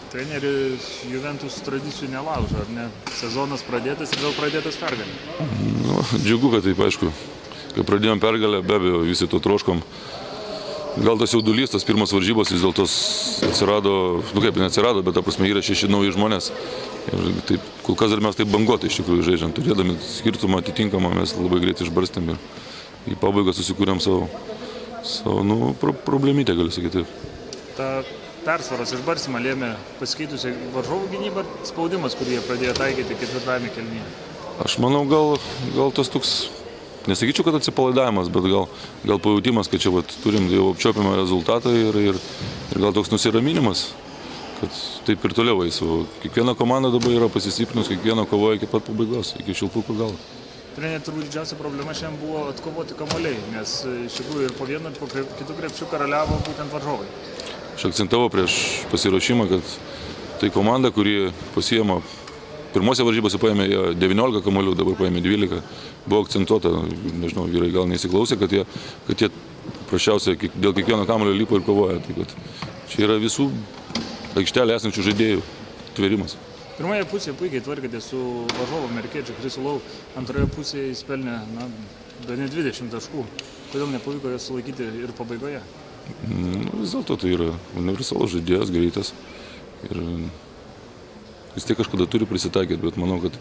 Treneris Juventus tradicijų nelaužo, ar ne? Sezonas pradėtas ir vėl pradėtas pergalė. Nu, džiugu, kad taip, aišku. Kai pradėjom pergalę, be abejo, visi to troškom. Gal tas jaudulys, tas pirmas varžybos vis dėlto atsirado, nu kaip neatsirado, bet ta prasme yra 6 nauji žmonės. Ir taip, kol kas dar mes taip banguotai iš tikrųjų žaidžiam. Turėdami skirtumą atitinkamą, mes labai greitai išbarstėm ir į pabaigą susikūrėm savo problemytę, galiu sakyti. Ta persvaros išbarstymą lėmė pasikeitusi varžovų gynyba, spaudimas, kurį jie pradėjo taikyti ketvirtajame kėlinyje. Aš manau, gal tas toks, nesakyčiau, kad atsipalaidavimas, bet gal pajautimas, kad čia turim jau apčiopiamą rezultatą ir gal toks nusiraminimas, kad taip ir toliau eis. Kiekviena komanda dabar yra pasistiprinus, kiekviena kovoja iki pat pabaigos, iki šilpukų galo. Treneri, turbūt didžiausia problema šiandien buvo atkovoti kamuoliai, nes iš tikrųjų ir po vienu, ir po kitų krepšių karaliavo būtent varžovai. Aš akcentavau prieš pasiruošimą, kad tai komanda, kuri pasiėmė, pirmose varžybose paėmė 19 kamuolių, dabar paėmė 12. Buvo akcentuota, nežinau, vyrai gal neįsiklausė, kad jie prašiausiai dėl kiekvieno kamuolio lipo ir kovoja. Tai kad čia yra visų aikštelė esančių žaidėjų tvėrimas. Pirmoje pusėje puikiai tvarkėte su varžovu amerikiečiu Chrisu Lau, antroje pusėje jis pelnė bene 20 taškų. Kodėl nepavyko jos sulaikyti ir pabaigoje? Vis dėlto tai yra universalus žaidėjas, greitas. Ir vis tiek kažkada turi prisitaikyti, bet manau, kad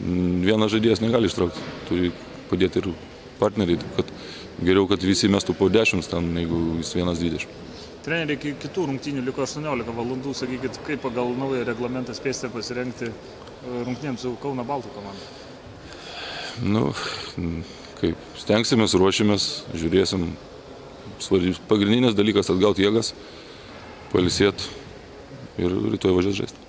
vienas žaidėjas negali ištraukti. Turi padėti ir partneriai, kad geriau, kad visi mestų po 10 ten, jeigu jis 1-20. Treneri, iki kitų rungtynių liko 18 valandų. Sakykit, kaip pagal naują reglamentą spėsite pasirengti rungtynėms su Kauno Baltų komanda? Nu, kaip, stengsimės, ruošimės, žiūrėsim. Pagrindinis dalykas atgauti jėgas, pailsėti ir rytoj važiuoti žaisti.